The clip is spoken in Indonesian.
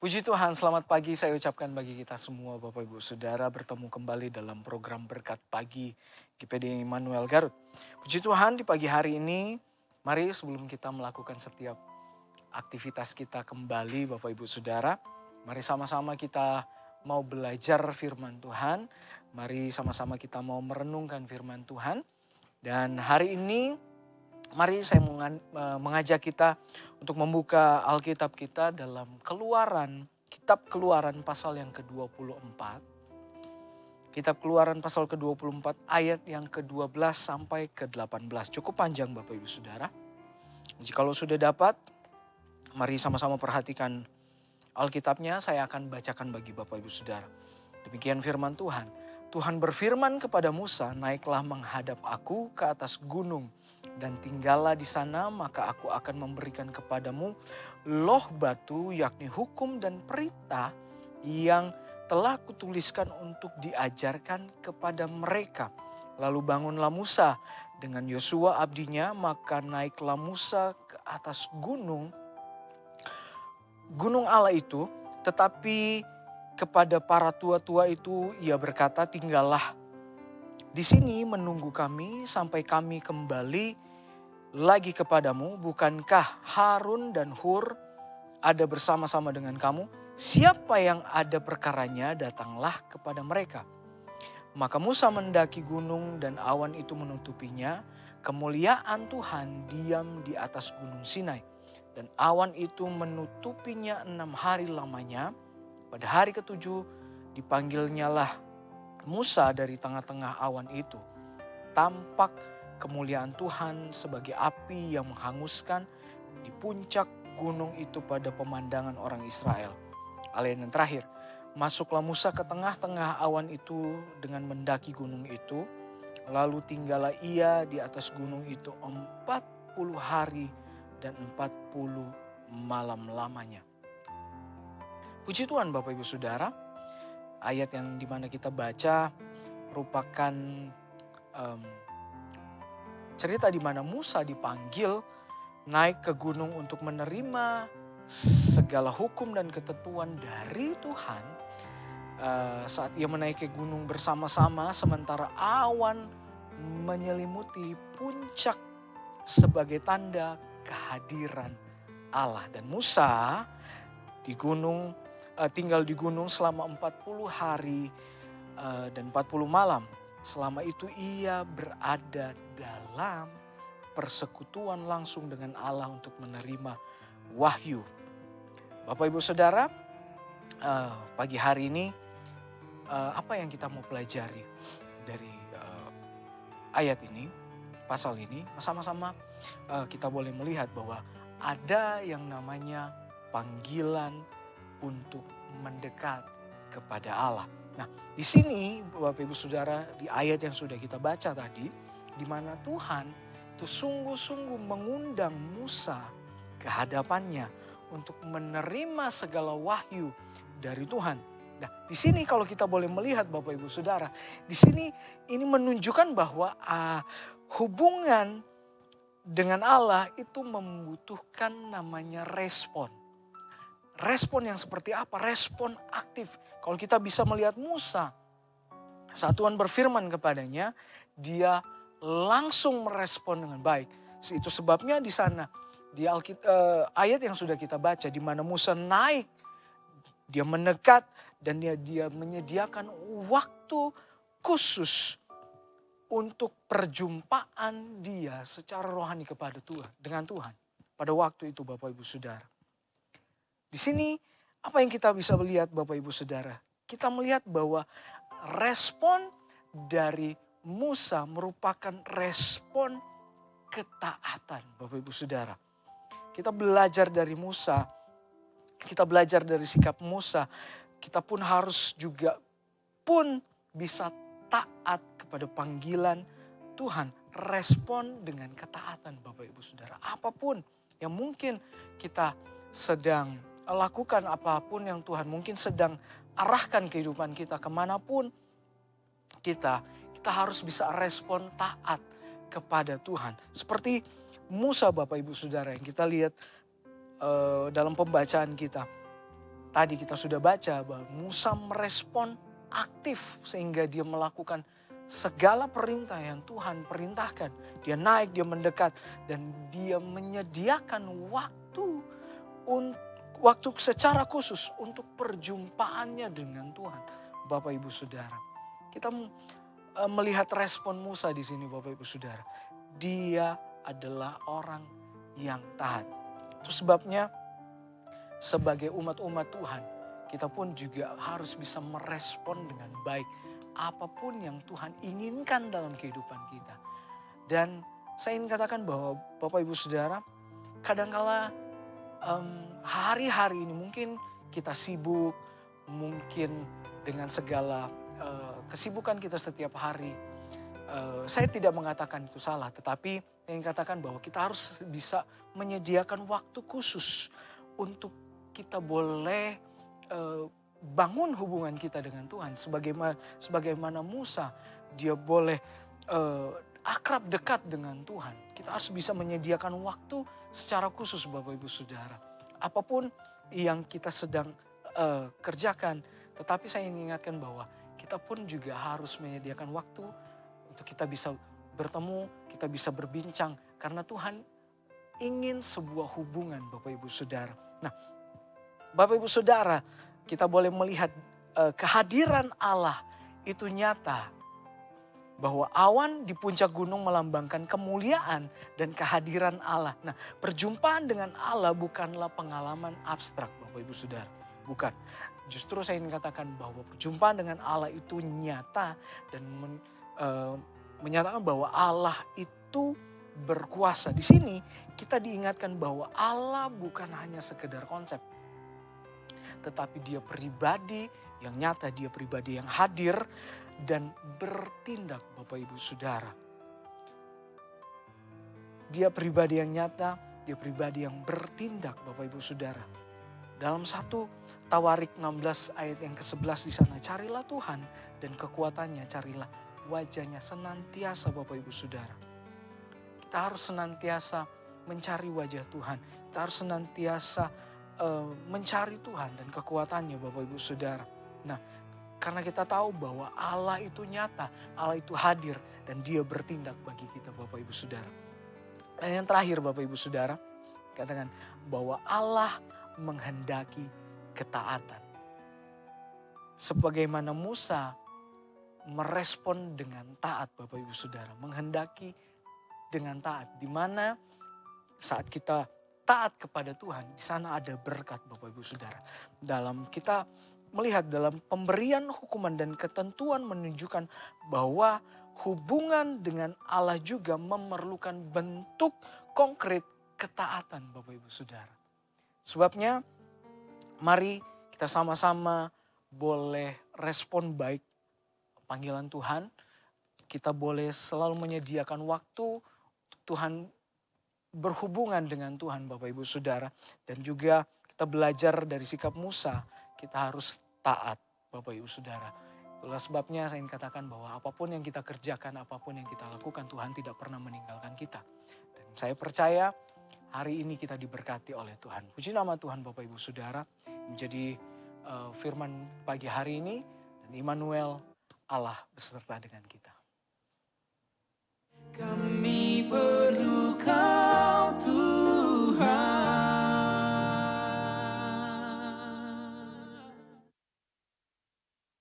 Puji Tuhan, selamat pagi saya ucapkan bagi kita semua Bapak Ibu Saudara bertemu kembali dalam program Berkat Pagi GPD Immanuel Garut. Puji Tuhan di pagi hari ini, mari sebelum kita melakukan setiap aktivitas kita kembali Bapak Ibu Saudara, mari sama-sama kita mau belajar firman Tuhan, mari sama-sama kita mau merenungkan firman Tuhan. Dan hari ini mari saya mengajak kita untuk membuka Alkitab kita dalam Kitab Keluaran pasal yang ke-24. Kitab Keluaran pasal ke-24 ayat yang ke-12 sampai ke-18. Cukup panjang Bapak Ibu Saudara. Jikalau sudah dapat, mari sama-sama perhatikan Alkitabnya, saya akan bacakan bagi Bapak Ibu Saudara. Demikian firman Tuhan. Tuhan berfirman kepada Musa, "Naiklah menghadap aku ke atas gunung dan tinggallah di sana, maka aku akan memberikan kepadamu loh batu, yakni hukum dan perintah yang telah kutuliskan untuk diajarkan kepada mereka." Lalu bangunlah Musa dengan Yosua abdinya, maka naiklah Musa ke atas gunung Allah itu, tetapi kepada para tua-tua itu ia berkata, "Tinggallah di sini menunggu kami sampai kami kembali lagi kepadamu. Bukankah Harun dan Hur ada bersama-sama dengan kamu? Siapa yang ada perkaranya, datanglah kepada mereka." Maka Musa mendaki gunung dan awan itu menutupinya. Kemuliaan Tuhan diam di atas gunung Sinai. Dan awan itu menutupinya 6 hari lamanya. Pada hari ketujuh dipanggilnyalah Musa dari tengah-tengah awan itu. Tampak kemuliaan Tuhan sebagai api yang menghanguskan di puncak gunung itu pada pemandangan orang Israel. Ayat yang terakhir, masuklah Musa ke tengah-tengah awan itu dengan mendaki gunung itu. Lalu tinggallah ia di atas gunung itu 40 hari dan 40 malam lamanya. Puji Tuhan Bapak Ibu Saudara, ayat yang dimana kita baca merupakan cerita di mana Musa dipanggil naik ke gunung untuk menerima segala hukum dan ketentuan dari Tuhan. Saat ia menaiki gunung bersama-sama, sementara awan menyelimuti puncak sebagai tanda kehadiran Allah. Dan Musa tinggal di gunung selama 40 hari dan 40 malam. Selama itu ia berada dalam persekutuan langsung dengan Allah untuk menerima wahyu. Bapak Ibu Saudara, pagi hari ini apa yang kita mau pelajari dari ayat ini, pasal ini? Sama-sama kita boleh melihat bahwa ada yang namanya panggilan untuk mendekat kepada Allah. Nah, di sini Bapak Ibu Saudara, di ayat yang sudah kita baca tadi, di mana Tuhan itu sungguh-sungguh mengundang Musa ke hadapannya untuk menerima segala wahyu dari Tuhan. Nah, di sini kalau kita boleh melihat Bapak Ibu Saudara, di sini ini menunjukkan bahwa hubungan dengan Allah itu membutuhkan namanya respon. Respon yang seperti apa? Respon aktif. Kalau kita bisa melihat Musa, saat Tuhan berfirman kepadanya, dia langsung merespon dengan baik. Itu sebabnya di sana, di ayat yang sudah kita baca, di mana Musa naik, dia mendekat dan dia menyediakan waktu khusus untuk perjumpaan dia secara rohani kepada Tuhan, dengan Tuhan. Pada waktu itu Bapak Ibu Saudara. Di sini apa yang kita bisa melihat Bapak Ibu Saudara? Kita melihat bahwa respon dari Musa merupakan respon ketaatan Bapak Ibu Saudara. Kita belajar dari Musa, kita belajar dari sikap Musa, kita pun harus juga bisa taat kepada panggilan Tuhan. Respon dengan ketaatan Bapak Ibu Saudara. Apapun yang mungkin kita sedang lakukan, apapun yang Tuhan mungkin sedang arahkan kehidupan kita kemanapun kita harus bisa respon taat kepada Tuhan. Seperti Musa Bapak Ibu Saudara yang kita lihat dalam pembacaan kita. tadi kita sudah baca bahwa Musa merespon aktif sehingga dia melakukan segala perintah yang Tuhan perintahkan. Dia naik, dia mendekat, dan dia menyediakan waktu secara khusus untuk perjumpaannya dengan Tuhan. Bapak Ibu Saudara, kita melihat respon Musa di sini, Bapak Ibu Saudara. Dia adalah orang yang taat. Itu sebabnya sebagai umat-umat Tuhan, kita pun juga harus bisa merespon dengan baik apapun yang Tuhan inginkan dalam kehidupan kita. Dan saya ingin katakan bahwa Bapak Ibu Saudara, kadangkala hari-hari ini mungkin kita sibuk, mungkin dengan segala kesibukan kita setiap hari. Saya tidak mengatakan itu salah, tetapi saya ingin katakan bahwa kita harus bisa menyediakan waktu khusus untuk kita boleh bangun hubungan kita dengan Tuhan. Sebagaimana Musa, dia boleh akrab dekat dengan Tuhan. Kita harus bisa menyediakan waktu secara khusus, Bapak Ibu Saudara. Apapun yang kita sedang kerjakan, tetapi saya ingin ingatkan bahwa kita pun juga harus menyediakan waktu untuk kita bisa bertemu, kita bisa berbincang. Karena Tuhan ingin sebuah hubungan, Bapak Ibu Saudara. Nah, Bapak Ibu Saudara, kita boleh melihat kehadiran Allah itu nyata. Bahwa awan di puncak gunung melambangkan kemuliaan dan kehadiran Allah. Nah, perjumpaan dengan Allah bukanlah pengalaman abstrak, Bapak Ibu Saudara. Bukan. Justru saya ingin katakan bahwa perjumpaan dengan Allah itu nyata dan menyatakan bahwa Allah itu berkuasa. Di sini kita diingatkan bahwa Allah bukan hanya sekedar konsep, tetapi dia pribadi yang nyata, dia pribadi yang hadir dan bertindak, Bapak Ibu Saudara. Dia pribadi yang nyata, dia pribadi yang bertindak, Bapak Ibu Saudara. Dalam 1 Tawarik 16 ayat yang ke-11 di sana, carilah Tuhan dan kekuatannya, carilah wajahnya senantiasa, Bapak Ibu Saudara. Kita harus senantiasa mencari wajah Tuhan. Kita harus senantiasa mencari Tuhan dan kekuatannya, Bapak Ibu Saudara. Nah, karena kita tahu bahwa Allah itu nyata, Allah itu hadir dan dia bertindak bagi kita, Bapak Ibu Saudara. Dan yang terakhir, Bapak Ibu Saudara, katakan bahwa Allah menghendaki ketaatan. Sebagaimana Musa merespon dengan taat, Bapak Ibu Saudara, menghendaki dengan taat, di mana saat kita taat kepada Tuhan, di sana ada berkat, Bapak Ibu Saudara. Dalam kita melihat dalam pemberian hukuman dan ketentuan menunjukkan bahwa hubungan dengan Allah juga memerlukan bentuk konkret ketaatan, Bapak Ibu Saudara. Sebabnya mari kita sama-sama boleh respon baik panggilan Tuhan. Kita boleh selalu menyediakan waktu Tuhan, berhubungan dengan Tuhan, Bapak Ibu Saudara. Dan juga kita belajar dari sikap Musa, kita harus taat, Bapak Ibu Saudara. Itulah sebabnya saya ingin katakan bahwa apapun yang kita kerjakan, apapun yang kita lakukan, Tuhan tidak pernah meninggalkan kita. Dan saya percaya hari ini kita diberkati oleh Tuhan. Puji nama Tuhan, Bapak Ibu Saudara. Menjadi firman pagi hari ini, dan Immanuel, Allah beserta dengan kita. Kami perlu